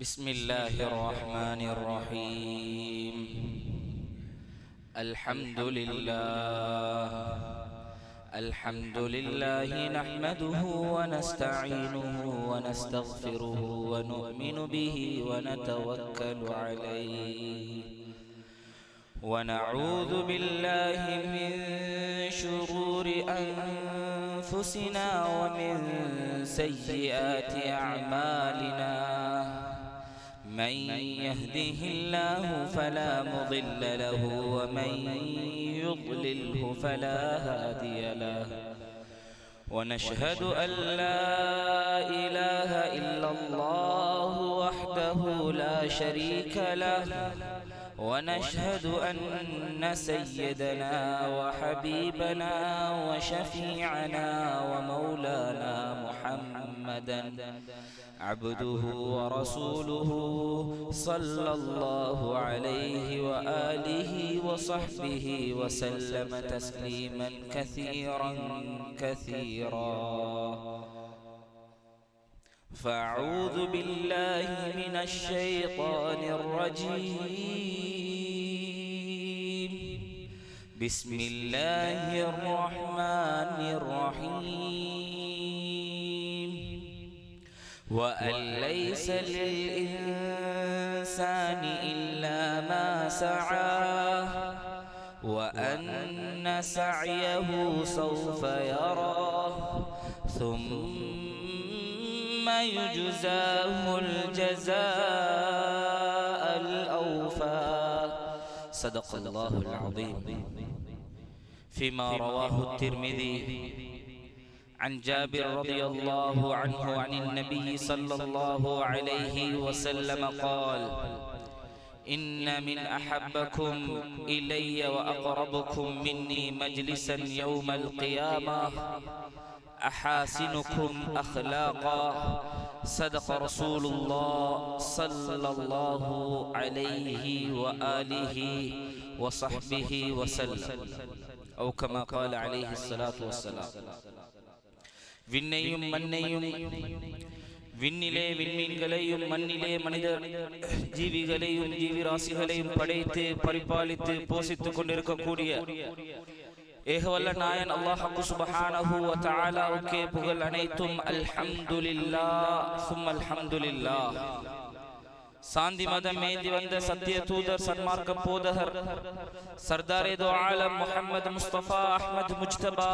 بسم الله الرحمن الرحيم. الحمد لله نحمده ونستعينه ونستغفره ونؤمن به ونتوكل عليه ونعوذ بالله من شرور أنفسنا ومن سيئات أعمالنا. من يهده الله فلا مضل له ومن يضلله فلا هادي له. ونشهد أن لا إله إلا الله وحده لا شريك له. ونشهد أن سيدنا وحبيبنا وشفيعنا ومولانا محمدا عبده ورسوله صلى الله عليه وآله وصحبه وسلم تسليما كثيرا كثيرا. فأعوذ بالله من الشيطان الرجيم. بسم الله الرحمن الرحيم. وأن ليس للإنسان إلا ما سعى وأن سعيه سوف يراه ثم يجزاه الجزاء الأوفى. صدق الله العظيم. فيما رواه الترمذي عن جابر رضي الله عنه عن النبي صلى الله عليه وسلم قال: إن من أحبكم إلي وأقربكم مني مجلسا يوم القيامة أحاسنكم أخلاقا. صدق رسول الله صلى الله عليه وآله وصحبه وسلم أو كما قال عليه الصلاة والسلام. விண்ணையும் மண்ணையும், விண்ணிலே விண்மீன்களையும் மண்ணிலே மனித ஜீவிகளையும் ஜீவிராசிகளையும் படைத்து பரிபாலித்து போஷித்துக் கொண்டிருக்கக்கூடிய ஏகவல்ல நாயன் அல்லாஹ் சுப்ஹானஹு வ தஆலாவுக்கே புகழ் அனைத்தும். அல்ஹம்துலில்லாஹ் சும்ம அல்ஹம்துலில்லாஹ். சாந்தி மதம் மேந்தி வந்த சத்திய தூதர் சன்மார்க்க போதகர் சர்தாரே தோ ஆலம் முஹம்மது முஸ்தபா அஹ்மத் முஜ்தபா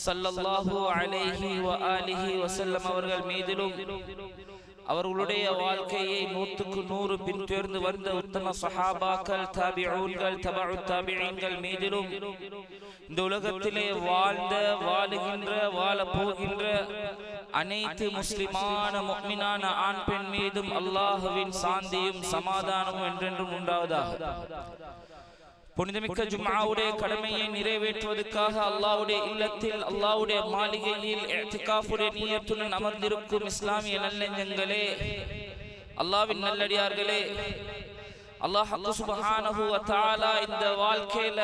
ஸல்லல்லாஹு அலைஹி வ ஆலிஹி வஸல்லம் அவர்கள் மீதிலும் அவர்களுடைய வாழ்க்கையை 100க்கு 100 பின்தொடர்ந்து வந்த உத்தம சஹாபாக்கள், தாபிஊன்கள், தபஉ தாபிஈன்கள் மீதிலும் இந்த உலகத்திலே வாழ்ந்த, வாழுகின்ற, வாழ போகின்ற அனைத்து முஸ்லிமான முஃமினான ஆண் பெண் மீதும் அல்லாஹ்வின் சாந்தியும் சமாதானமும் என்றென்றும் உண்டாவதாக. புனிதமிக்க ஜும்ஆவுடைய கடமையை நிறைவேற்றுவதற்காக அல்லாஹ்வுடைய இல்லத்தில், அல்லாஹ்வுடைய மாளிகையில் இஅ்திகாஃபுடைய நியத்துடன் அமர்ந்திருக்கும் இஸ்லாமிய நல்லெஞ்சங்களே, அல்லாஹ்வின் நல்லடியார்களே, அல்லாஹ் சுப்ஹானஹு வ தஆலா இந்த வாழ்க்கையில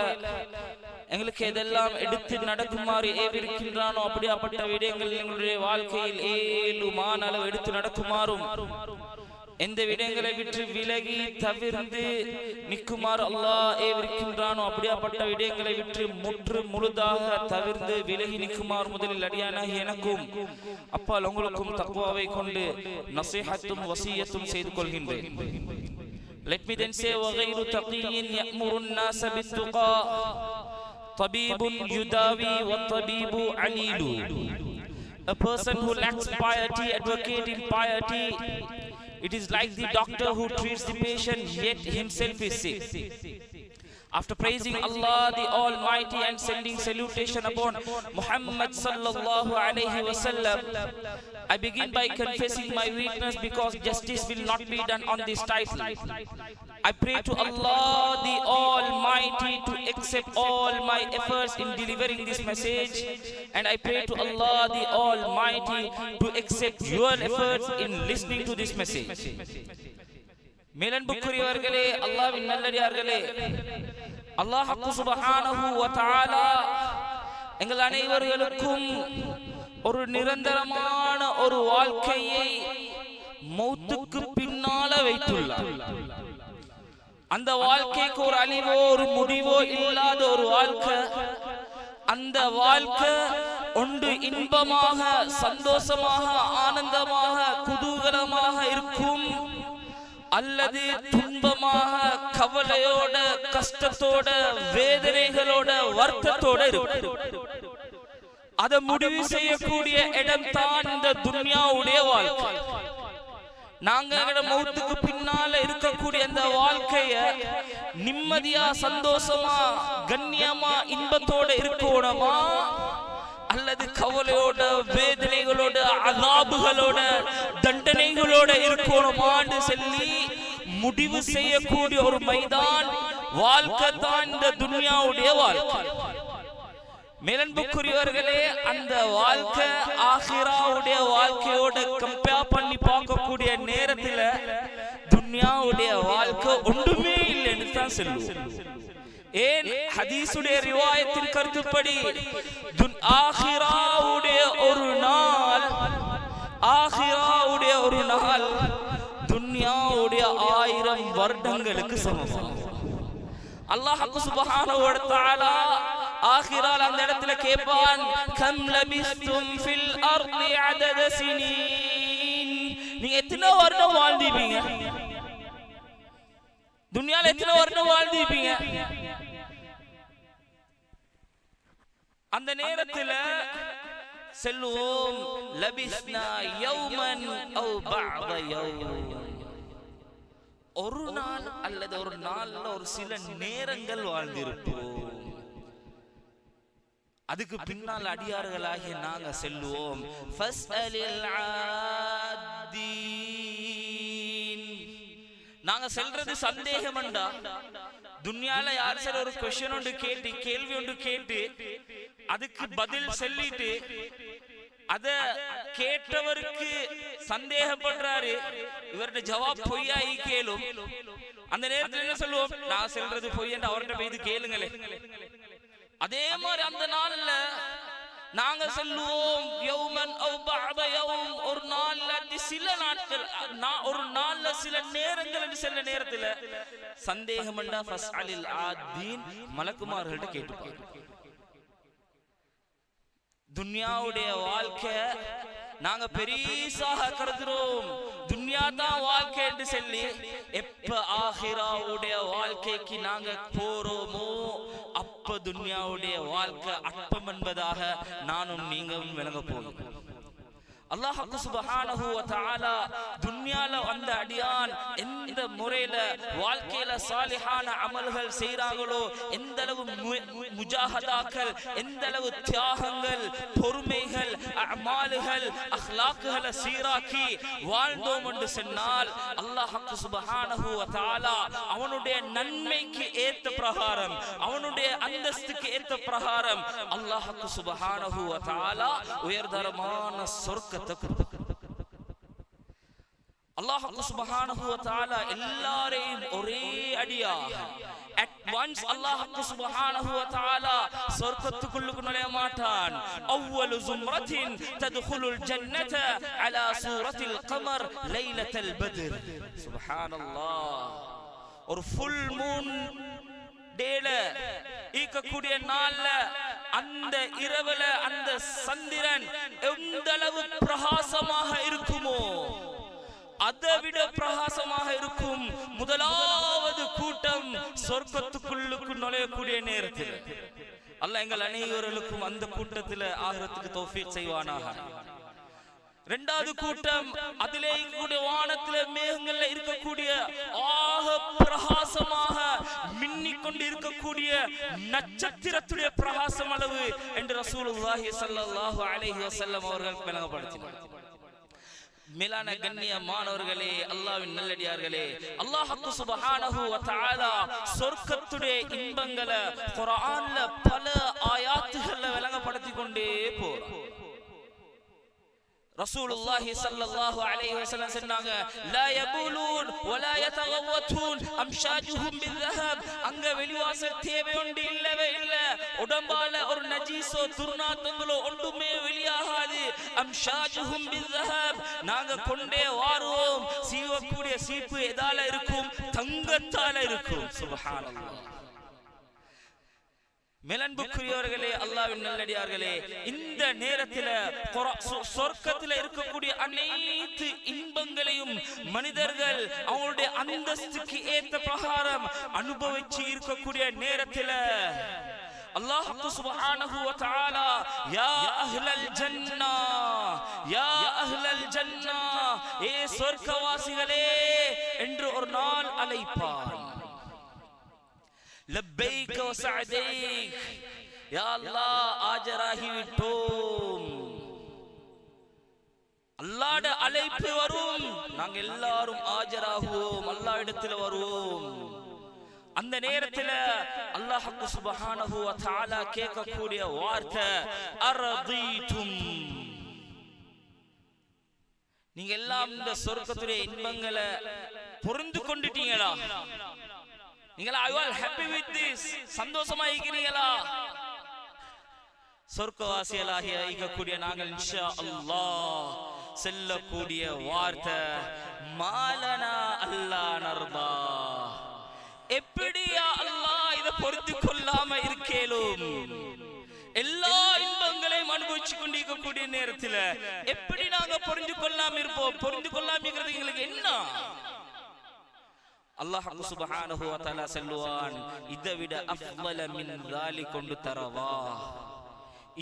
எங்களுக்கு எதெல்லாம் எடுத்து நடக்குமாறு ஏவிருக்கின்றானோ அப்படியாப்பட்ட விடயங்கள் எங்களுடைய வாழ்க்கையில் 7 மானளவு எடுத்து நடக்குமாறும், எந்த விடயங்களை விட்டு விலகி தவிர்ந்து நிற்குமாறு அல்லாஹ் ஏவிருக்கின்றானோ அப்படியாப்பட்ட விடயங்களை விட்டு முற்று முழுதாக தவிர்ந்து விலகி நிற்குமாறு முதலில் அடியானாகி எனக்கும் அப்பால் உங்களுக்கும் தக்வாவை கொண்டு நசீஹத்தும் வசியத்தும் செய்து கொள்கின்றேன். Let me then say, وَغَيْرُ تَقِيٍّ يَأْمُرُ النَّاسَ بِالتُّقَى طَبِيبٌ يُدَاوِي وَالطَّبِيبُ عَلِيلٌ. A person who lacks piety, advocating piety, it is like the doctor who treats the patient yet himself is sick. After praising Allah the Almighty and sending salutation upon Muhammad sallallahu alaihi wasallam, I begin by confessing my weakness because justice will not be done on this title. I pray to Allah the Almighty to accept all my efforts in delivering this message, and I pray to Allah the Almighty to accept your efforts in listening to this message. மேலன்புக்குரியவர்களே, அல்லாஹ்வின் நல்லடியார்களே, அல்லாஹ் சுப்ஹானஹு வ தஆலா எங்கள் அனைவர்களுக்கும் ஒரு நிரந்தரமான ஒரு வாழ்க்கையை மௌத்துக்கு பின்னால வைத்துள்ளார். அந்த வாழ்க்கைக்கு ஒரு அழிவோ ஒரு முடிவோ இல்லாத ஒரு வாழ்க்கை. அந்த வாழ்க்கை ஒன்று இன்பமாக, சந்தோஷமாக, ஆனந்தமாக, குதூகலமாக இருக்கும், அல்லது துன்பமாக, கவலையோட, கஷ்டத்தோட, வேதனைகளோட, வருத்தத்தோட இருக்கும். அதை முடிவு செய்யக்கூடிய இடம் தான் இந்த துன்யாவுடைய வாழ்க்கை. நாங்க மௌத்துக்கு பின்னால இருக்கக்கூடிய அந்த வாழ்க்கைய நிம்மதியா, சந்தோஷமா, கண்ணியமா, இன்பத்தோட இருக்கணுமா, அல்லது கவலையோட, வேதனைகளோட, அதாபுகளோட, தண்டனைகளோட இருக்கணுமான்னு சொல்லி முடிவு செய்யக்கூடிய ஒரு மைதான் வாழ்க்கை தான் இந்த துன்யாவுடைய வாழ்க்கை. மேலன்புக்குரியவர்களே, அந்த வாழ்க்கை ஆகிராவுடைய வாழ்க்கையோட கம்பேர் பண்ணி பார்க்கக்கூடிய நேரத்தில் துன்யாவுடைய வாழ்க்கை ஒன்றுமே இல்லைன்னு தான் சொல்லுவோம். ஏன்? ஹதீஸுடைய ரிவாயத்தின் கருத்துப்படி ஆகிராவுடைய ஒரு நாள், ஆகிராவுடைய ஒரு நாள் துன்யாவுடைய 1000 வருடங்களுக்கு சமம். அல்லாஹ் சுப்ஹானஹு வ தஆலா ஆகிரால் அந்த இடத்துல கேட்பான், கம் லபிஸ்தும் ஃபில் அர்தி அதத சினீன், நீங்க எத்தனை வருடம் வாழ்ந்தீங்க துன்யால? எத்தனை வருடம் வாழ்ந்தீங்க? அந்த நேரத்துல செல்லுவோம், லபிஸ்னா யௌமன் அவ் பஅத யௌம், ஒரு நாள் அல்லது ஒரு நாள்ல ஒரு சில நேரங்கள் வாழ்ந்திருப்போம். அதுக்கு பின்னால் அடியார்களாகிய நாங்க செல்லுவோம், ஃபஸ்அலில் ஆதீன். நாங்க செல்றது சந்தேகமண்டா. துன்யால யார் சார் ஒரு क्वेश्चन ஒன்று கேட்டு, கேள்வி ஒன்று கேட்டு, அதுக்கு பதில் சொல்லிட்டு அத கேட்டவருக்கு சந்தேகப்படுறாரு, இவருடைய ஜவாப் பொய்யாயி கேளும். அந்த நேரத்தில் என்ன சொல்லுவோம்? நான் சொல்றது பொய் என்று அவர்கிட்ட போய் கேளுங்களே. அதே மாதிரி அந்த நாள்ல நாங்க சொல்லுவோம், யௌமன் அவ் பஅத யௌம், ஒரு நாள்ல சில நாட்கள், ஒரு நாள்ல சில நேரங்கள், சில நேரத்துல சந்தேகமண்டா ஃபஸ்அலில் ஆதீன், மலக்குமார்கள்ட்ட கேட்டுப்பாங்க. துன்யாவுடைய வாழ்க்கை நாங்க பெரிசாக கருதுறோம். துன்யா தான் வாழ்க்கை என்று சொல்லி எப்ப ஆகிராவுடைய வாழ்க்கைக்கு நாங்க போறோமோ அப்ப துன்யாவுடைய வாழ்க்கை அற்பம் என்பதாக நானும் நீங்களும் விளங்க போகிறோம். அல்லாஹ் சுப்ஹானஹு வ தஆலா துன்யால வந்த அடியான் எந்த முறையில வாழ்க்கையில சாலிஹான அமல்கள் செய்றாங்களோ, எந்த அளவு முஜாஹதாக்கள், எந்த அளவு தியாகங்கள், பொறுமைகள், அமாலுகள், அக்லாக்குகளை சீராக்கி வாழ்ந்தோம் என்று சொன்னால் அல்லாஹ் சுப்ஹானஹு வ தஆலா அவனுடைய நன்மைக்கு ஏற்ற பிரகாரம், அவனுடைய அந்தஸ்துக்கு ஏற்ற பிரகாரம் அல்லாஹ் சுப்ஹானஹு வ தஆலா உயர்தரமான சொர்க்க அல்லாஹ் சுப்ஹானஹு வ தஆலா எல்லாரையும் ஒரே அடியாக at once அல்லாஹ் சுப்ஹானஹு வ தஆலா சொர்க்கத்துக்குள்ள நுழைய மாட்டான். அவ்வளு ஜும்ரத்தின் ததுகுலுல் ஜன்னத அலா சூரத்தில் கமர் லைலத்துல் பத்ர். சுப்ஹானல்லாஹ். ஒரு ஃபுல் மூன் டேல ஈக்கக்கூடிய நாள்ல அந்த இரவுல அந்த சந்திரன் எந்த அளவு பிரகாசமாக இருக்குமோ அதை விட பிரகாசமாக இருக்கும். முதலாவது கூட்டம் சொர்க்கத்துக்குள்ளுக்கு நுழையக்கூடிய நேரத்தில் அல்லாஹ் எங்கள் அனைவர்களுக்கும் அந்த கூட்டத்தில் ஆகிறதுக்கு தௌஃபீக் செய்வானாக. இரண்டாவது கூட்டம் அதிலே இருக்கக்கூடிய வானத்திலே மேகங்கள்ல இருக்கக்கூடிய ஆக பிரகாசமாக மின்னிக் கொண்டு இருக்கக்கூடிய நட்சத்திரத்துடைய பிரகாசம் அளவு என்று ரசூலுல்லாஹி ஸல்லல்லாஹு அலைஹி வஸல்லம் அவர்கள் விளங்கப்படுத்தினார். மேலான கண்ணியமானவர்களே, அல்லாஹ்வின் நல்லடியார்களே, அல்லாஹ் சுப்ஹானஹு வ தஆலா சொர்க்கத்துடைய இன்பங்களை குர்ஆன்ல பல ஆயாத்துகள்ல விளங்கப்படுத்தி கொண்டே போறார். ரசூலுல்லாஹி ஸல்லல்லாஹு அலைஹி வஸல்லம் சொன்னாங்க, லா யபூலூன் வலா யதகவதுன் அம்ஷாஜுஹும் பிஸ்ஸஹப். அங்க வெளிவாசல் தேவை ஒன்று இல்லவே இல்ல. உடம்பால ஒரு நஜீஸோ துர்நாத்தங்களோ ஒன்றுமே வெளியாகாது. அம்ஷாஜுஹும் பிஸ்ஸஹப். நாங்க கொண்டே வாருவோம். சீவக்கூடிய சீப்பு எதால இருக்கும்? தங்கத்தால இருக்கும். சுப்ஹானல்லாஹ். மேலன்புக்குரியவர்களே, அல்லாஹ்வின் நல்லடியார்களே, இந்த நேரத்தில் சொர்க்கத்தில் இருக்கக்கூடிய அனைத்து இன்பங்களையும் மனிதர்கள் அவங்களுடைய அந்தஸ்துக்கு ஏற்ற பிரகாரம் அனுபவிச்சு இருக்கக்கூடிய நேரத்தில் அல்லாஹ் சுப்ஹானஹு வ தஆலா யா அஹ்லல் ஜன்னா யா அஹ்லல் ஜன்னா, ஏ சொர்க்கவாசிகளே என்று ஒரு நாள் அழைப்பான். லப்பைக வ சஅதைக், யா அல்லாஹ் ஆஜராகி விட்டோம். அல்லாஹ்வுடைய அழைப்பு வரும், நாங்க எல்லாரும் ஆஜராகுவோம், அல்லாஹ் இடத்துல வருவோம். அந்த நேரத்தில் அல்லாஹ் சுப்ஹானஹு வ தஆலா கேட்கக்கூடிய வார்த்தை அர்தீதும். நீங்க எல்லாம் இந்த சொர்க்கத்துடைய இன்பங்களை புரிந்து கொண்டுட்டீங்களா? நீங்களா I all happy with this, சந்தோஷமா இருக்கிறீங்களா? சொர்க்கவாசிகளாகி இருக்கக்கூடிய நாங்கள் இன்ஷா அல்லாஹ் செல்லக்கூடிய வார்த்தை மாலனா அல்லாஹ் நர்தா. எப்படியா அல்லாஹ் இதை பொறுத்து கொள்ளாம இருக்கேலும்? எல்லா இன்பங்களையும் அனுபவிச்சு கொண்டிருக்கக்கூடிய நேரத்தில் எப்படி நாங்க புரிந்து கொள்ளாம இருப்போம்? புரிந்து கொள்ளாம இருக்கிறது எங்களுக்கு என்ன? அல்லாஹ் சுப்ஹானஹு வ தஆலா சொல்லுவான், இதைவிட அஃதல மின் ذلك கொண்டு தரவா,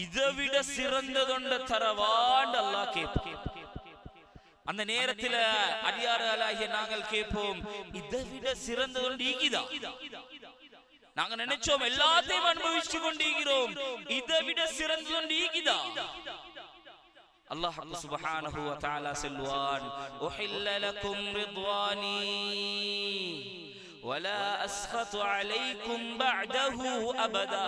இதைவிட சிறந்ததொண்டு தரவான்னு அல்லாஹ் கேட்பான். அந்த நேரத்தில் அடியார்களாகிய நாங்கள் கேட்போம், இதைவிட சிறந்ததொண்டு ஈகிதா? நாங்க நினைச்சோம் எல்லாத்தையும் அனுபவிச்சு கொண்டிருக்கிறோம், இதைவிட சிறந்ததொண்டு ஈகிதா? அல்லாஹ் சுப்ஹானஹு வ தஆலா சொல்வான், உஹில்ல லகும் ரிضواني வலா அஸ்கது அலைக்கும் பஅதஹு அபதா.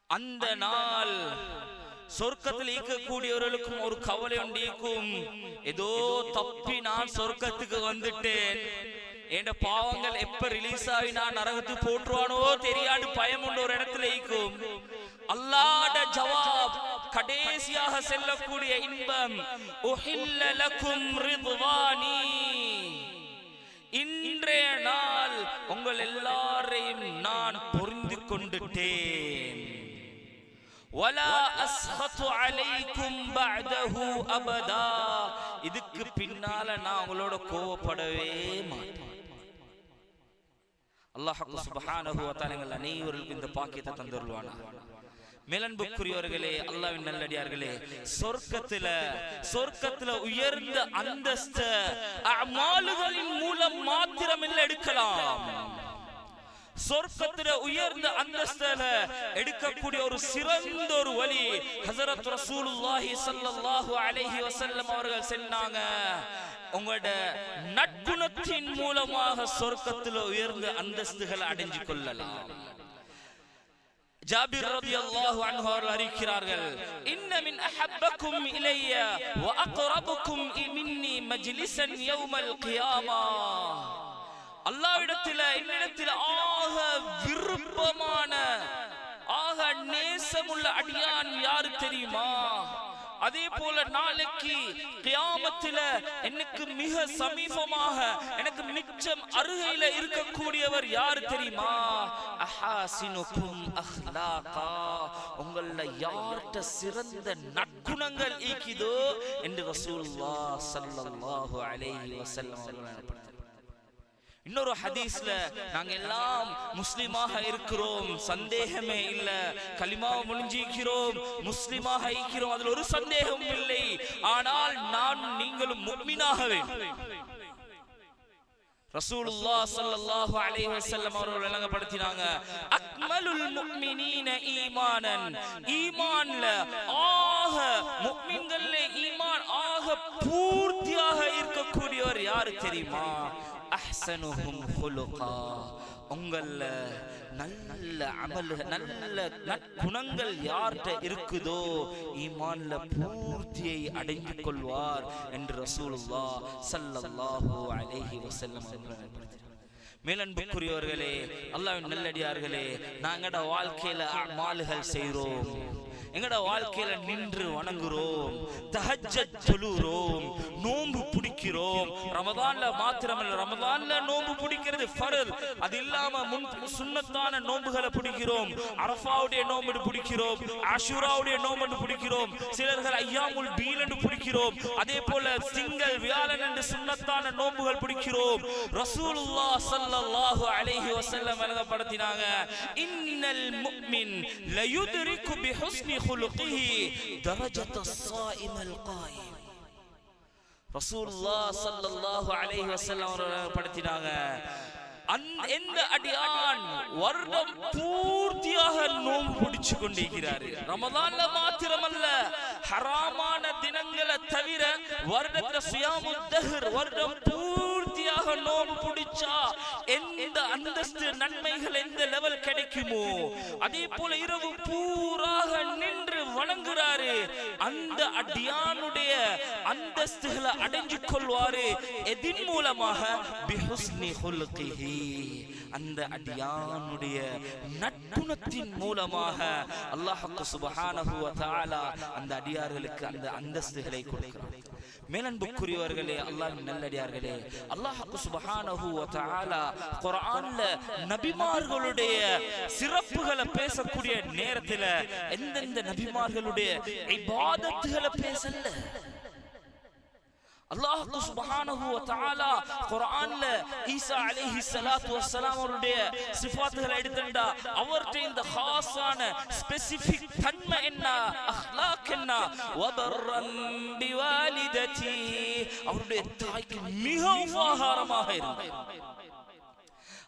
அந்த நாள் சொர்க்கத்தில் இருக்கக்கூடியவர்களுக்கும் ஒரு கவலை உண்டிக்கும், ஏதோ தப்பி நான் சொர்க்கத்துக்கு வந்துட்டேன், என் பாவங்கள் எப்ப ரிலீஸ் ஆகி நான் நரகத்துக்கு போட்டுருவானோ தெரியாது பயம் உண்டு ஒரு இடத்துல இருக்கும். அல்லாஹ்வுடைய ஜவாப் கடைசியாக செல்லக்கூடிய இன்பம், உஹில்ல லகும் ரிضواني, இன்றைய நாள் உங்கள் எல்லாரையும் நான் பொருந்து கொண்டுட்டேன். வலா அஸ்கது அலைக்கும் பஅதஹு அபதா, இதுக்கு பின்னால நான் உங்களோட கோபப்படவே மாட்டேன். அல்லாஹ் சுப்ஹானஹு வ தஆலா எங்கள் அனைவருக்கும் இந்த பாக்கியத்தை தந்தருள்வானா. மேலன்புக்குரியவர்களே, அல்லாஹ்வின் நல்லடியார்களே, சொர்க்கத்துல உயர்ந்த அந்தஸ்து அமாலுகளின் மூலம் மாத்திரமில்லை எடுக்கலாம். சொர்க்கத்துல உயர்ந்த அந்தஸ்துல எடுக்கக்கூடிய ஒரு சிறந்த ஒரு வழி ஹஜ்ரத் ரசூலுல்லாஹி ஸல்லல்லாஹு அலைஹி வஸல்லம் அவர்கள் சொன்னாங்க, உங்களோட நற்குணத்தின் மூலமாக சொர்க்கத்துல உயர்ந்த அந்தஸ்துகளை அடைஞ்சு கொள்ளலாம். ஜாபிர் ரலியல்லாஹு அன்ஹு அவர்கள் அறிவிக்கிறார்கள், இன்ன மின் அஹப்பக்கும் இலைய வ அக்ரபுக்கும் மின்னி மஜ்லிஸன் யௌமல் கியாமா. அல்லாஹ்விடத்தில் என்னிடத்தில் ஆக விருப்பமான ஆக நேசமுள்ள அடியான் யாரு தெரியுமா? அதே போல நாளைக்கு கியாமத்தில எனக்கு மிக சமீபமாக எனக்கு மிச்சம் அருகில இருக்கக்கூடியவர் யார் தெரியுமா? அஹாசினுக்கும் அஹ்லாகா, உங்கள யார்ட்ட சிறந்த நற்குணங்கள் ஈக்கிதோ என்று ரசூலுல்லாஹ் ஸல்லல்லாஹு அலைஹி வஸல்லம். இன்னொரு ஹதீஸ்ல, நாங்க எல்லாம் முஸ்லிமாக இருக்கிறோம், சந்தேகமே இல்ல, கலிமாவை முடிஞ்சிக்கிறோம், முஸ்லிமாக இருக்கிறோம், அதுல ஒரு சந்தேகமும் இல்லை. ஆனால் நான் நீங்களும் முஃமினாக வேண்டும். ரசூலுல்லாஹ் ஸல்லல்லாஹு அலைஹி வஸல்லம் அவர்கள் விளங்கப்படுத்தினாங்க, அக்மலுல் முஃமினீன ஈமானன், ஈமான்ல ஆக முஃமின்களே ஈமான் ஆக பூர்த்தியாக இருக்கக்கூடியவர் யாரு தெரியுமா? அஹ்ஸனுஹும் ஹுலுகா, உங்கள நல்ல அமல்கள் நல்ல நற்குணங்கள் யார்கிட்ட இருக்குதோ ஈமான்ல பூர்த்தியை அடைந்து கொள்வார் என்று ரசூலுல்லாஹ் ஸல்லல்லாஹு அலைஹி வஸல்லம் அவர்கள். மேலன்புக்குரியவர்களே, அல்லாஹ்வின் நல்லடியார்களே, நாங்கட வாழ்க்கையில அமால்கள் செய்றோம், எங்கட வாழ்க்கையில நின்று வணங்குறோம், தஹஜ்ஜத் தொழுறோம், நோன்பு பிடிக்கிறோம். ரமதான்ல மாத்திரமல்ல, ரமதான்ல நோன்பு பிடிக்கிறது ஃபர்த், அது இல்லாம சுன்னத்தான நோன்புகளை பிடிக்கிறோம். அரஃபாவுடைய நோன்பு பிடிக்கிறோம், ஆஷூராவுடைய நோன்பு பிடிக்கிறோம், சிலர்கள் ஐயாமுல் பீல் என்று பிடிக்கிறோம். அதே போல திங்கள் வியாழன் என்று சுன்னத்தான நோன்புகள் பிடிக்கிறோம். ரசூலுல்லாஹ் ஸல்லல்லாஹு அலைஹி வஸல்லம் விளங்கப்படுத்தினாங்க, இன்னல் முஃமின் லயுத்ரிகு பிஹுஸ்னி خلقه درجة الصائم القائم. ரசூலுல்லாஹ் ஸல்லல்லாஹு அலைஹி வஸல்லம் அவர்கள் படுத்தினாங்க, எந்த அடியான் வருடம் பூர்த்தியாக நோன்பு பிடிச்சு கொண்டிருக்கிறாரு, ரமதான்ல மாத்திரமல்ல ஹராமான தினங்களை தவிர வருடத்துல சியாமுத் தஹர் வருடம் பூர்த்தியாக நோன்பு பிடிச்சா எந்த அந்தஸ்து நன்மைகள் எந்த லெவல் கிடைக்குமோ, அதே போல இரவு பூராக நின்று வணங்குறாரு, அந்த அடியானுடைய அந்தஸ்துகளை அடைஞ்சு கொள்வாரு. எதின் மூலமாக பிஹுஸ்னி ஹுல்கிஹி, அந்த அடியானுடைய நற்குணத்தின் மூலமாக அல்லாஹ் சுப்ஹானஹு வ தஆலா அந்த அடியார்களுக்கு அந்த அந்தஸ்துகளை கொடுக்கிறார். மேலன்புக்குரியவர்களே, அல்லாஹ்வின் நல்லடியார்களே, அல்லாஹ் சுப்ஹானஹு வ தஆலா குர்ஆன்ல நபிமார்களுடைய சிறப்புகளை பேசக்கூடிய நேரத்தில் எந்தெந்த நபிமார்களுடைய இபாதத்துகளை பேசல. அல்லாஹ் சுப்ஹானஹு வ தஆலா குர்ஆன்ல ஈசா அலைஹிஸ்ஸலாத்து வஸ்ஸலாம் அவருடைய சிஃபாத்துகளை எடுத்தா அவர்ட்ட இந்த खासான ஸ்பெசிபிக் தன்மை என்ன, அக்லாக் என்ன, வபர்ரன் பிவாலிததி, அவருடைய தாய்க்கு மிக உபகாரமாக இருந்தார்.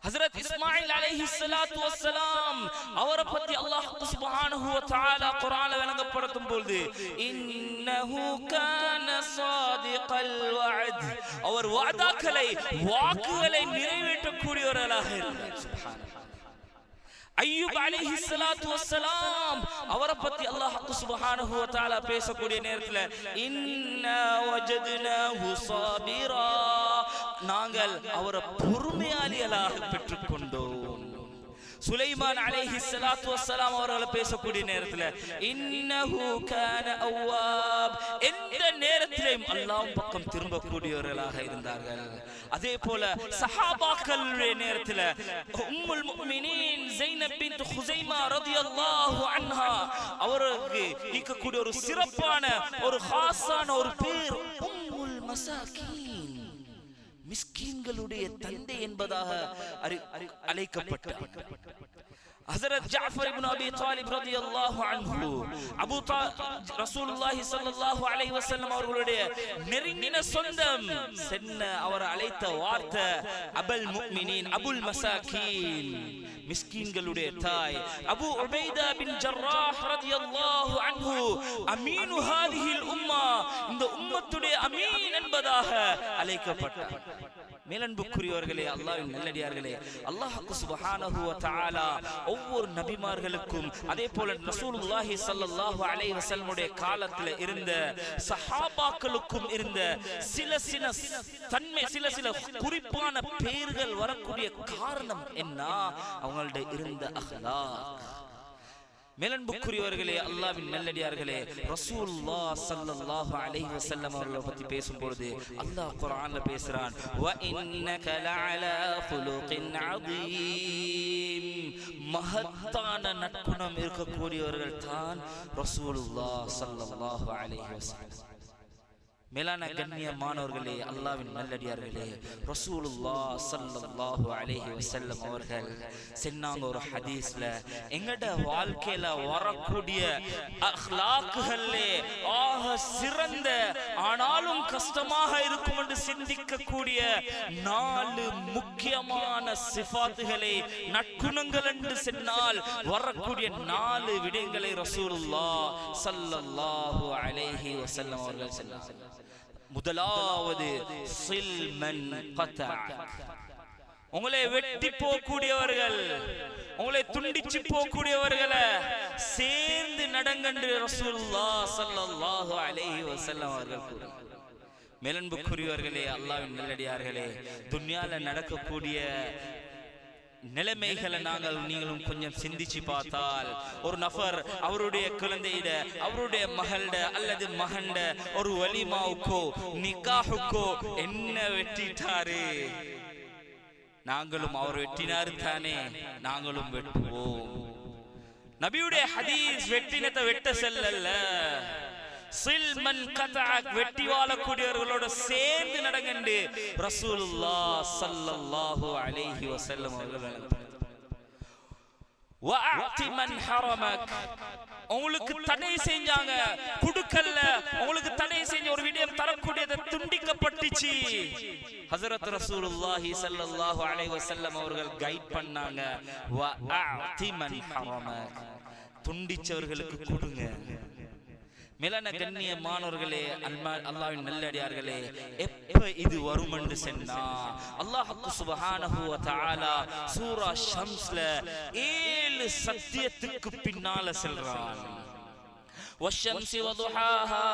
ஹஜ்ரத் இஸ்மாயில் அலைஹிஸ்ஸலாத்து வஸ்ஸலாம் அவரை பத்தி அல்லாஹ் சுப்ஹானஹு வ தஆலா குர்ஆன்ல விளங்கப்படுத்தும் பொழுது, இன்னஹு கான சாதிகல் வஅத், அவர் வாக்குகளை நிறைவேற்றக்கூடியவராக இருந்தார். சுப்ஹானல்லாஹ். அய்யூப் அலைஹிஸ்ஸலாத்து வஸ்ஸலாம் அவரை பத்தி அல்லாஹ் சுப்ஹானஹு வ தஆலா பேசக்கூடிய நேரத்துல, இன்னா வஜத்னாஹு சாபிரா, நாங்கள் அவரை பொறுமையாளிகளாக பெற்றுக்கொண்டோம். சுலைமான் அலைஹிஸ்ஸலாத்து வஸ்ஸலாம் அவர்களை பேசக்கூடிய நேரத்துல, இன்னஹு கான அவ்வாப், எந்த நேரத்திலும் அல்லாஹ் பக்கம் திரும்பக்கூடியவர்களாக இருந்தார்கள். அதே போல சஹாபாக்களுடைய நேரத்துல உம்முல் முஃமினீன் ஸைனப் பின்த் ஹுஸைமா ரலியல்லாஹு அன்ஹா அவருக்கு இருக்கக்கூடிய ஒரு சிறப்பான ஒரு खासான ஒரு பேர் உம்முல் மசாகீன், மிஸ்கீன்களுடைய தந்தை என்பதாக அழைக்கப்பட்டார். ஹஜ்ரத் ஜாஃபர் இப்னு அபி தாலிப் ரலியல்லாஹு அன்ஹு ரசூலுல்லாஹி ஸல்லல்லாஹு அலைஹி வஸல்லம் அவர்களுடைய நெருங்கின சொந்தம். சென்ன அவர் அழைத்த வார்த்தை அபுல் முஃமினீன், அபுல் மசாகீன், மிஸ்கீன்களுடைய தாய். அபு உபைதா பின் ஜர்ராஹ் ரலியல்லாஹு அன்ஹு அமீனு ஹாதிஹில் உம்மா, இந்த உம்மத்துடைய அமீன் என்பதாக அழைக்கப்பட்டார். மேலன்புக்குரியவர்களே, அல்லாஹ்வின் நல்லடியார்களே, அல்லாஹ் சுப்ஹானஹு வ தஆலா ஒவ்வொரு நபிமார்களுக்கும் அதே போல ரசூலுல்லாஹி ஸல்லல்லாஹு அலைஹி வஸல்லமுடைய காலத்துல இருந்த சஹாபாக்களுக்கும் இருந்த சில தன்மை, சில குறிப்பான பெயர்கள் வரக்கூடிய காரணம் என்ன, அவங்கள்ட்ட இருந்த அஹ்லாக். மேலன்புக்குரியவர்களே, அல்லாஹ்வின் நல்லடியார்களே, ரசூலுல்லாஹ் ஸல்லல்லாஹு அலைஹி வஸல்லம் அவர்களை பத்தி பேசும்போது அல்லாஹ் குர்ஆன்ல பேசுறான், வ இன்னக லஅலா குலுகின் அதீம், மஹத்தான நற்குணம் இருக்கக்கூடியவர்கள் தான் ரசூலுல்லாஹ் ஸல்லல்லாஹு அலைஹி வஸல்லம். மேலான கண்ணியமானவர்களே, அல்லாஹ்வின் நல்லடியார்களே, ரசூலுல்லாஹ் ஸல்லல்லாஹு அலைஹி வஸல்லம் அவர்கள் சொன்னாங்க ஒரு ஹதீஸ்ல, எங்கட வாழ்க்கையில வரக்கூடிய அக்லாக்குகளே ஆக சிறந்த ஆனாலும் கஷ்டமாக இருக்கும் என்று சிந்திக்கக்கூடிய 4 முக்கியமான சிஃபாத்துகளை, நற்குணங்கள் என்று சொன்னால் வரக்கூடிய 4 விடயங்களை ரசூலுல்லாஹ் ஸல்லல்லாஹு அலைஹி வஸல்லம் அவர்கள் சொன்னார்கள். முதலாவது சில்மன் கதஅ, உங்களை வெட்டி போகக்கூடியவர்கள், உங்களை துண்டிச்சு போகக்கூடியவர்களை சேர்ந்து நடங்கன்று ரசூலுல்லாஹ் ஸல்லல்லாஹு அலைஹி வஸல்லம் அவர்கள் கூறினார். மேலன்புக்குரியவர்களே, அல்லாஹ்வின் நல்லடியார்களே, துன்யால நடக்கக்கூடிய நிலைமைகளை நீங்களும் கொஞ்சம் சிந்திச்சு பார்த்தால், ஒரு நபர் அவருடைய குழந்தையிட, அவருடைய மகள்ட அல்லது மகன்ட ஒரு வலிமாவுக்கோ நிக்காஹுக்கோ என்ன வெட்டிட்டாரு, நாங்களும் அவர் வெட்டினாரு தானே, நாங்களும் வெட்டுவோம். நபியுடைய ஹதீஸ் வெட்டினத்தை வெட்ட செல்லல்ல, சில்மன் கதஅக் வெட்டி வாழக்கூடியவர்களோட சேர்ந்து நடங்கண்டு ரசூலுல்லாஹ் ஸல்லல்லாஹு அலைஹி வஸல்லம் அவர்கள். வஅதி மன் ஹரமக், உங்களுக்கு தடை செஞ்சாங்க குடுக்கல்ல, உங்களுக்கு தடை செஞ்ச ஒரு விடயம் தரக்கூடியது துண்டிக்கப்பட்டுச்சு. ஹஜ்ரத் ரசூலுல்லாஹி ஸல்லல்லாஹு அலைஹி வஸல்லம் அவர்கள் கைட் பண்ணாங்க, வஅதி மன் ஹரமக், துண்டிச்சவர்களுக்கு கொடுங்க. மேலான கண்ணியமானவர்களே, அல்லாஹ்வின் நல்லடியார்களே, எப்ப இது வரும் என்று சொன்னா, அல்லாஹ் சுப்ஹானஹு வ தஆலா சூரா ஷம்ஸ்ல 7 சத்தியத்துக்கு பின்னால சொல்றான். والشمس وضحاها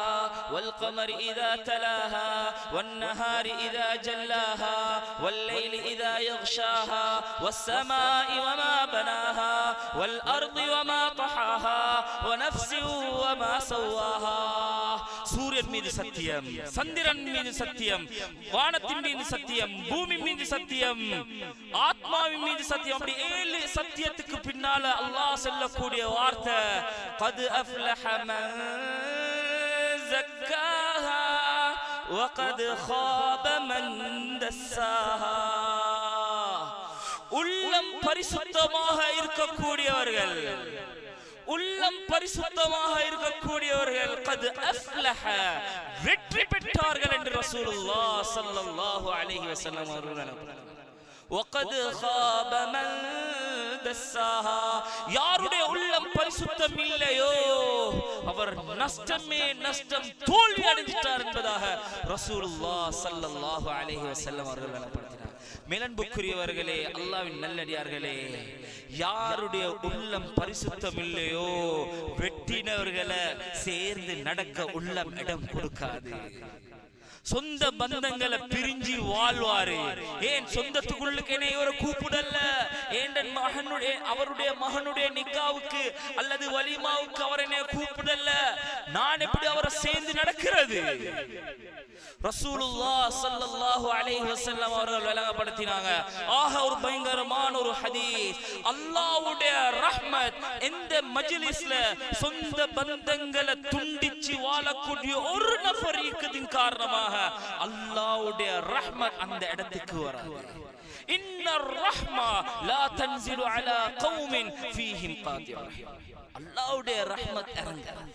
والقمر إذا تلاها والنهار إذا جلاها والليل إذا يغشاها والسماء وما بناها والأرض وما طحاها ونفس وما سواها. சூரியன் மீது சத்தியம், சந்திரன் மீது சத்தியம், வானத்தின் மீது சத்தியம், பூமி மீது சத்தியம், ஆத்மாவின் மீது சத்தியம். அப்படி 7 சத்தியத்துக்கு பின்னால அல்லாஹ் சொல்லக்கூடிய வார்த்தை, قد أفلح من زكاها وقد خاب من دساها. உள்ளம் பரிசுத்தமாக இருக்கக்கூடியவர்கள், உள்ளம் பரிசுத்தமாக இருக்கக்கூடியவர்கள் கத் அஃப்லஹ வெற்றி பெற்றார்கள் என்று ரசூலுல்லாஹ் ஸல்லல்லாஹு அலைஹி வஸல்லம் அவர்கள். வகத் காப மன் தஸ்ஸாஹா, யாருடைய உள்ளம் பரிசுத்தம் இல்லையோ அவர் நஷ்டமே நஷ்டம், தோல்வி அடைஞ்சிட்டார் என்பதாக ரசூலுல்லாஹ் ஸல்லல்லாஹு அலைஹி வஸல்லம் அவர்கள் வெளிப்படுத்தினார். மேலன்புக்குரியவர்களே, அல்லாஹ்வின் நல்லடியார்களே, யாருடைய உள்ளம் பரிசுத்தம் இல்லையோ வெட்டினவர்களை சேர்ந்து நடக்க உள்ளம் இடம் கொடுக்காது. சொந்த பந்தங்களை பிரிஞ்சு வாழ்வாரு. ஏன் சொந்தத்துக்குள்ளுக்கு என்ன இவரை கூப்பிடல, ஏன் அவருடைய மகனுடைய நிக்காவுக்கு அல்லது வலிமாவுக்கு அவர் என்ன கூப்பிடல, நான் எப்படி அவரை சேர்ந்து நடக்கிறது? ரசூலுல்லாஹ் ஸல்லல்லாஹு அலைஹி வஸல்லம் அவர்கள் விளங்கப்படுத்தினாங்க. ஆக ஒரு பயங்கரமான ஒரு ஹதீஸ், அல்லாஹ்வுடைய ரஹ்மத் இந்த மஜ்லிஸ்ல சொந்த பந்தங்களை துண்டிச்சு வாழக்கூடிய ஒரு நபர் இருக்கதின் காரணமாக அல்லாஹ்வுடைய ரஹ்மத் அந்த இடத்துக்கு வராது. இன்னர் ரஹ்மா லா தன்ஸிலு அலா கௌமின் ஃபீஹிம் காதிர், அல்லாஹ்வுடைய ரஹ்மத் இறங்காது.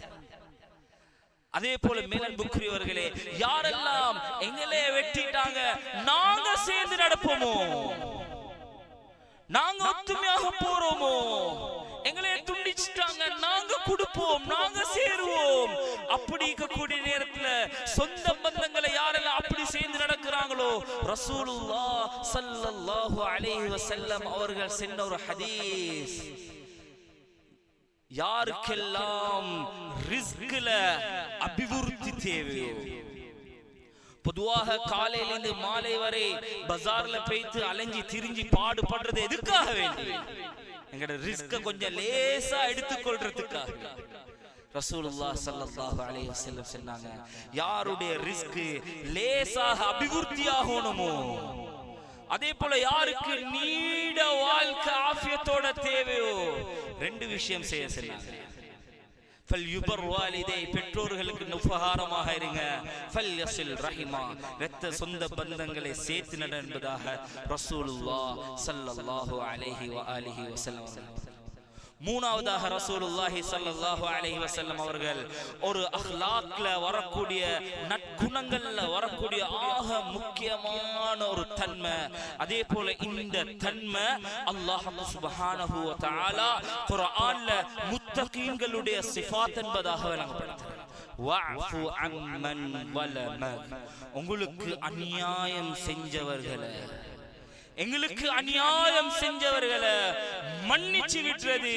அதே போல மேலன்புக்குரியவர்களே, யாரெல்லாம் எங்களே வெட்டிட்டாங்க நாங்க சேர்ந்து நடப்போமோ, நாங்க ஒத்துமையாக போறோமோ, எங்களே துண்டிச்சிட்டாங்க நாங்க கொடுப்போம், நாங்க சேருவோம், அப்படி இருக்கக்கூடிய நேரத்துல சொந்த பந்தங்களை யாரெல்லாம் அப்படி சேர்ந்து நடக்கிறாங்களோ, ரசூலுல்லாஹ் ஸல்லல்லாஹு அலைஹி வஸல்லம் அவர்கள் சொன்ன ஒரு ஹதீஸ், யாருக்கெல்லாம் ரிஸ்க்ல அபிவிருத்தி தேவையோ, பொதுவாக காலையிலிருந்து மாலை வரை பஜார்ல போய்த்து அலைஞ்சி திரிஞ்சி பாடுபடுறது எதுக்காக வேண்டி? எங்கட ரிஸ்க கொஞ்சம் லேசா எடுத்துக்கொள்றதுக்காக. ரசூலுல்லாஹ் ஸல்லல்லாஹு அலைஹி வஸல்லம் சொன்னாங்க, யாருடைய ரிஸ்க் லேசாக அபிவிருத்தி ஆகணுமோ, அதே போல யாருக்கு நீண்ட வாழ்க்கை ஆஃபியத்தோட தேவையோ 2 விஷயம் செய்ய சொன்னாங்க. ஃபல்யுபர் வாலிதை, பெற்றோர்களுக்கு உபகாரமாக இருங்க. ஃபல்யஸில் ரஹிமா, இரத்த சொந்த பந்தங்களை சேர்த்து நட என்பதாக ரசூலுல்லாஹ் ஸல்லல்லாஹு அலைஹி வஆலிஹி வஸல்லம். மூணாவதாக ரசூலுல்லாஹி ஸல்லல்லாஹு அலைஹி வஸல்லம் அவர்கள் ஒரு அக்லாக்ல வரக்கூடிய நற்குணங்கள்ல வரக்கூடிய ஆக முக்கியமான ஒரு தன்மை, அதே போல இந்த தன்மை அல்லாஹ் சுப்ஹானஹு வ தஆலா குர்ஆன்ல முத்தகீன்களுடைய சிஃபாத் என்பதாக விளங்கப்படுத்துகிறார். வஅஃபு அம்மன் வலம, உங்களுக்கு அநியாயம் செஞ்சவர்களை, எங்களுக்கு அநியாயம் செஞ்சவர்களை மன்னிச்சு விட்டுறது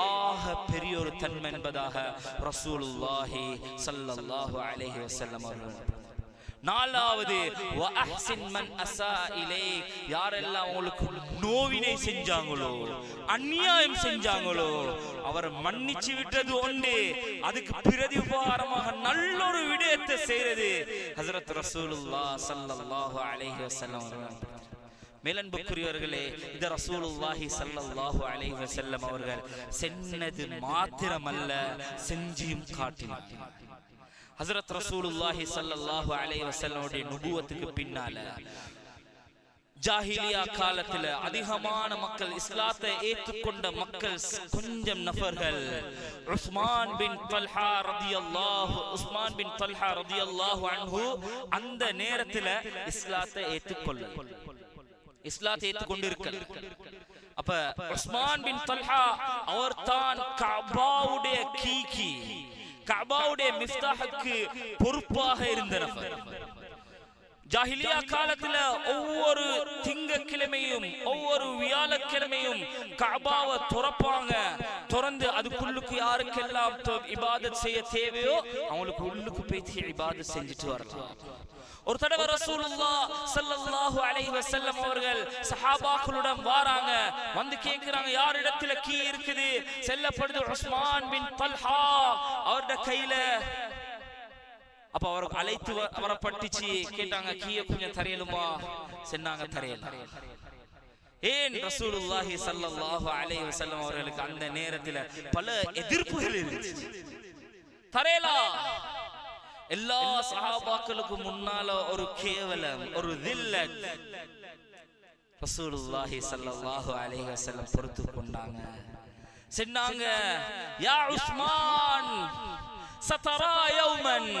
ஆக பெரிய ஒரு தன்மை என்பதாக ரசூலுல்லாஹி ஸல்லல்லாஹு அலைஹி வஸல்லம் அவர்கள். நாலாவது வஅஹ்சின் மன் அஸா இலைக், யாரெல்லாம் உங்களுக்கு நோவினை செஞ்சாங்களோ அநியாயம் செஞ்சாங்களோ அவரை மன்னிச்சு விட்டது ஒன்று, அதுக்கு பிரதிபாரமாக நல்லொரு விடயத்தை செய்யறது ஹஜ்ரத் ரசூலுல்லாஹ் ஸல்லல்லாஹு அலைஹி வஸல்லம் அவர்கள். மேலன்புக்குரியவர்களே, இந்த ரசூலுல்லாஹி ஸல்லல்லாஹு அலைஹி வஸல்லம் அவர்கள் சென்னது மாத்திரமல்ல செஞ்சியும் காட்டினார். ஹஜ்ரத் ரசூலுல்லாஹி ஸல்லல்லாஹு அலைஹி வஸல்லமுடைய நுபுவத்துக்கு பின்னால ஜாஹிலியா காலத்துல அதிகமான மக்கள் இஸ்லாத்தை ஏற்றுக்கொண்ட மக்கள் கொஞ்சம் நபர்கள் உஸ்மான் பின் தல்ஹா ரலியல்லாஹு அன்ஹு அந்த நேரத்துல இஸ்லாத்தை ஏற்றுக்கொண்டிருக்க. அப்ப உஸ்மான் பின் தல்ஹா அவர் தான் கஅபாவுடைய கீ கஅபாவுடைய மிஃப்தாஹுக்கு பொறுப்பாக இருந்தவர். ஜாஹிலியா காலத்துல ஒவ்வொரு திங்கக்கிழமையும் ஒவ்வொரு வியாழக்கிழமையும் கஅபாவை துறப்பாங்க. துறந்து அதுக்குள்ளுக்கு யாருக்கெல்லாம் இபாதத் செய்ய தேவையோ அவங்களுக்கு உள்ளுக்கு போய் இபாதத் செஞ்சுட்டு வரலாம். ஒரு தடவை ரசூலுல்லாஹ் ஸல்லல்லாஹு அலைஹி வஸல்லம் அவர்கள் சஹாபாக்களுடன் வராங்க, வந்து கேக்குறாங்க யாரிடத்துல கீ இருக்குது? செல்லப்படுது உஸ்மான் பின் தல்ஹா அவருடைய கையில. அப்ப அவருக்கு அழைத்து வரப்பட்டுச்சு. கேட்டாங்க கீய கொஞ்சம் தரையலுமா? சொன்னாங்க தரையல. ஏன்? ரசூலுல்லாஹி ஸல்லல்லாஹு அலைஹி வஸல்லம் அவர்களுக்கு அந்த நேரத்துல பல எதிர்ப்புகள் இருந்துச்சு. தரையலா எல்லா சஹாபாக்களுக்கு முன்னால ஒரு கேவலம், ஒரு தில்லத். ரசூலுல்லாஹி ஸல்லல்லாஹு அலைஹி வஸல்லம் பொறுத்து கொண்டாங்க. சொன்னாங்க யா உஸ்மான் சதரா யௌமன்,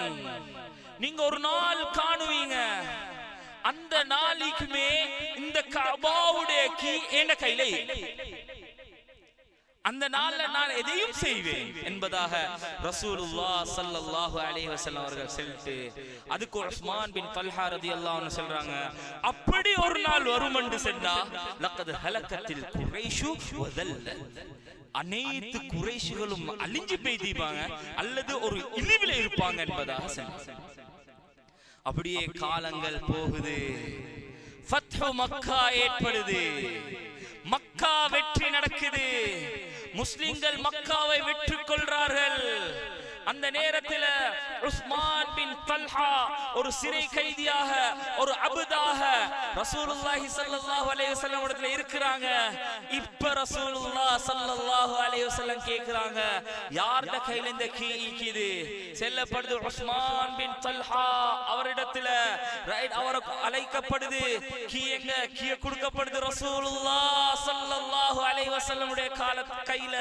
நீங்க ஒரு நாள் காணுவீங்க, அந்த நாளைக்குமே இந்த கஅபாவுடைய கீ என் கையில, அந்த நாள்ல நான் எதையும் செய்வேன் என்பதாக ரசூலுல்லாஹ் ஸல்லல்லாஹு அலைஹி வஸல்லம் அவர்கள் சொல்லிட்டு அதுக்கு உஸ்மான் பின் தல்ஹா ரலியல்லாஹு அன்ஹு சொல்றாங்க, அப்படி ஒரு நாள் வரும் என்று சொன்னா லக்கத் ஹலகத்தில் குரைஷு வதல்ல, அனைத்து குறைஷிகளும் அழிஞ்சு போய்திப்பாங்க அல்லது ஒரு இழிவில இருப்பாங்க என்பதாக சொன்னாங்க. அப்படியே காலங்கள் போகுது, ஃபத்ஹு மக்கா ஏற்படுது, மக்கா வெற்றி நடக்குது, முஸ்லிம்கள் மக்காவை வெற்றி கொள்றார்கள். அந்த நேரத்தில் உஸ்மான் பின் தல்ஹா ஒரு சிறை கைதியாக, ஒரு அபுதாக ரசூலுல்லாஹி ஸல்லல்லாஹு அலைஹி வஸல்லம் இடத்துல இருக்கிறாங்க. இப்ப ரசூலுல்லாஹ் ஸல்லல்லாஹு அலைஹி வஸல்லம் கேக்குறாங்க யார்ட கையில இந்த கீ இருக்குது? செல்லப்படுது உஸ்மான் பின் தல்ஹா அவரிடத்துல. அவருக்கு அழைக்கப்படுது. கீ எங்க? கீ கொடுக்கப்படுது ரசூலுல்லாஹ் ஸல்லல்லாஹு அலைஹி வஸல்லம் உடைய கையில.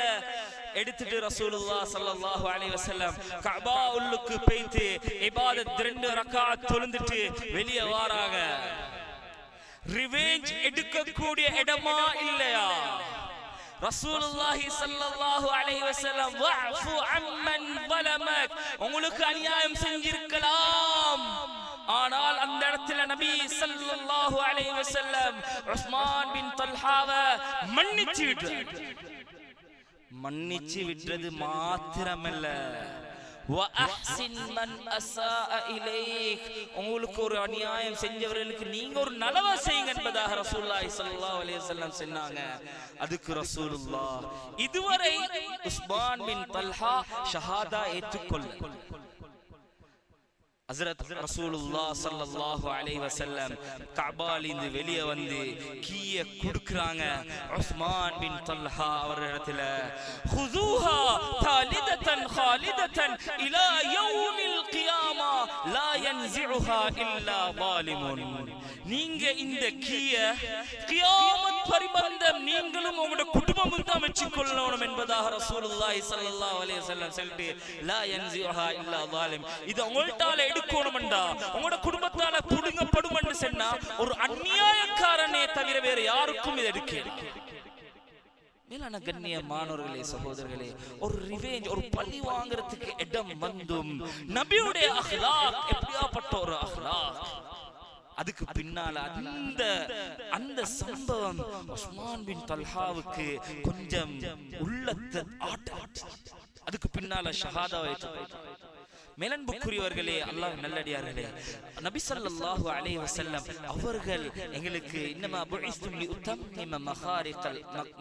எடுத்துட்டு ரசூலுல்லாஹ் ஸல்லல்லாஹு அலைஹி வஸல்லம் கஅபா உள்ளுக்கு போயிட்டு இபாதத் 2 ரக்காத் தொழுந்துட்டு வெளியே வராங்க. ரிவெஞ்ச் எடுக்கக்கூடிய இடமா இல்லையா? ரசூலுல்லாஹி ஸல்லல்லாஹு அலைஹி வஸல்லம் வஅஃபு அம்மன் ஸலமக், உங்களுக்கு அநியாயம் செஞ்சிருக்கலாம், ஆனால் அந்த இடத்துல நபி ஸல்லல்லாஹு அலைஹி வஸல்லம் உஸ்மான் பின் தல்ஹாவை மன்னிச்சு விட்டது மாத்திரமல்ல, வஅஹ்சின் மன் அஸாஅ இலைக், உங்களுக்கு ஒரு அநியாயம் செஞ்சவர்களுக்கு நீங்க ஒரு நலவ செய்யுங்க என்பதாக ரசூலுல்லாஹி ஸல்லல்லாஹு அலைஹி வஸல்லம் சொன்னாங்க. அதுக்கு ரசூலுல்லாஹ் இதுவரை உஸ்மான் பின் தல்ஹா ஷஹாதா ஏற்றுக்கொள்ள. ஹஜ்ரத் ரசூலுல்லாஹ் ஸல்லல்லாஹு அலைஹி வஸல்லம் கஅபாலிந்து வெளியே வந்து கீய குடுக்குறாங்க. உஸ்மான் பின் தல்ஹா அவரிடத்துல ஹுஸூஹா தாலிதத்தன் காலிதத்தன் இலா யௌமில் கியாமா லா யன்ஸிஉஹா இல்லா ஸாலிமுன், நீங்க இந்த கீய கியாமத் பரிபந்தம் நீங்களும் உங்களுடைய குடும்பமும் தான் வெற்றிக் கொள்ளணும் என்பதாக ரசூலுல்லாஹி ஸல்லல்லாஹு அலைஹி வஸல்லம் சொல்லிட்டு லா யன்ஸிஉஹா இல்லா ஸாலிம், இது உங்கள்ட்டால எடுக்கணும்டா உங்களோட குடும்பத்தால புடுங்கப்படும் என்று சொன்னா ஒரு அநியாயக்காரனே தவிர வேற யாருக்கும் இது எடுக்க. மேலான கண்ணியமானவர்களே, சகோதரர்களே, ஒரு ரிவெஞ்ச், ஒரு பழி வாங்குறதுக்கு இடம் வந்தும் நபியுடைய அஹ்லாக் எப்படியாப்பட்ட ஒரு அஹ்லாக், அதுக்கு பின்னால அந்த சம்பவம் உஸ்மான் பின் தல்ஹாவுக்கு கொஞ்சம் உள்ளத்தை அதுக்கு பின்னால ஷஹாதாவை மேலன்புக்குரியவர்களே, அல்லாஹ் நல்லடியார்களே, நபி ஸல்லல்லாஹு அலைஹி வஸல்லம் அவர்கள் எங்களுக்கு இன்னமா புஇஸ்து லிஉத்தம்மிம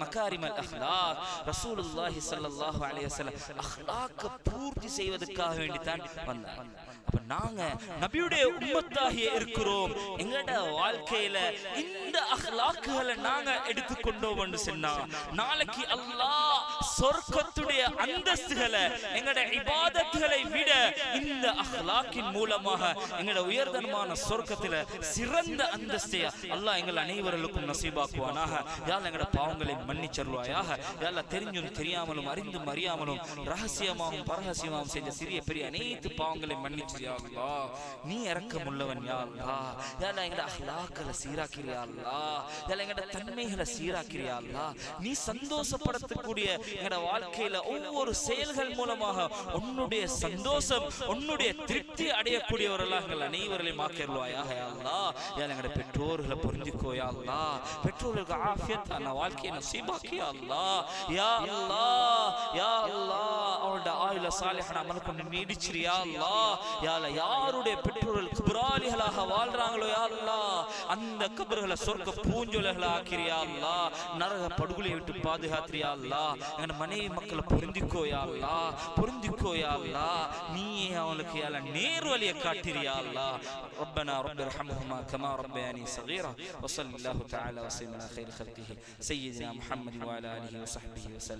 மகாரிமல் அஹ்லாக், ரசூலுல்லாஹி ஸல்லல்லாஹு அலைஹி வஸல்லம் அஹ்லாக்க பூர்த்தி செய்வதற்காக வேண்டி தான் வந்தாங்க. அப்ப நாங்க நபியுடைய உம்மத்தாகிய இருக்கிறோம். எங்கட வாழ்க்கையில இந்த அஹ்லாக்குகளை நாங்க எடுத்துக்கொண்டோம் என்று சொன்னா நாளைக்கு அல்லாஹ் சொர்க்கத்துடைய அந்தஸ்துகளை எங்கட இபாதத்துகளை விட இந்த அஹ்லாக்கின் மூலமாக எங்கட உயர்தரமான சொர்க்கத்துல சிறந்த அந்தஸ்தை அல்லாஹ் எங்கள் அனைவர்களுக்கும் நசீபாக்குவானாக. யா அல்லாஹ் எங்கட பாவங்களை மன்னிச்சருள்வாயாக. யா அல்லாஹ் தெரிஞ்சும் தெரியாமலும் அறிந்தும் அறியாமலும் ரகசியமாகவும் பரகசியமாகவும் செஞ்ச சிறிய பெரிய அனைத்து பாவங்களை மன்னிச்சு யா அல்லாஹ். நீ இரக்கமுள்ளவன் யா அல்லாஹ். யா அல்லாஹ் எங்கட அஹ்லாக்களை சீராக்கிறியா அல்லாஹ். யா அல்லாஹ் எங்கட தன்மைகளை சீராக்கிறியா அல்லாஹ். நீ சந்தோஷப்படுத்தக்கூடிய எங்கட வாழ்க்கையில ஒவ்வொரு செயல்கள் மூலமாக உன்னுடைய சந்தோஷம் உன்னுடைய திருப்தி அடையக்கூடியவர்களாக எங்கள் அனைவரையும் ஆக்கிடுவாயாக யா அல்லாஹ். யா அல்லாஹ் எங்கட பெற்றோர்களை புரிஞ்சுக்கோ யா அல்லாஹ். பெற்றோர்களுக்கு ஆஃபியத்தான வாழ்க்கையை நசீபாக்கி யா அல்லாஹ். யா அல்லாஹ் யா அல்லாஹ் அவருடைய ஆயுள சாலிஹான அமல் கொண்டு நீடிச்சிரு யா அல்லாஹ். யா அல்லாஹ் யாருடைய பெற்றோர்கள் குபராலிகளாக வாழ்றாங்களோ யா அல்லாஹ் அந்த கபர்களை சொர்க்க பூஞ்சோலைகளை ஆக்கிரு யா அல்லாஹ். நரக படுகொலை விட்டு பாதுகாத்திரு யா அல்லாஹ். எங்க மனைவி மக்களை புரிஞ்சுக்கோ யா அல்லாஹ். புரிஞ்சுக்கோ யா அல்லாஹ். நீயே அவங்களுக்கு யா அல்லாஹ் நேர்வழியை காட்டிரு யா அல்லாஹ். ربنا رب ارحمهما كما ربياني صغيرا وصلى الله تعالى وسلم على خير خلقه سيدنا محمد وعلى اله وصحبه وسلم.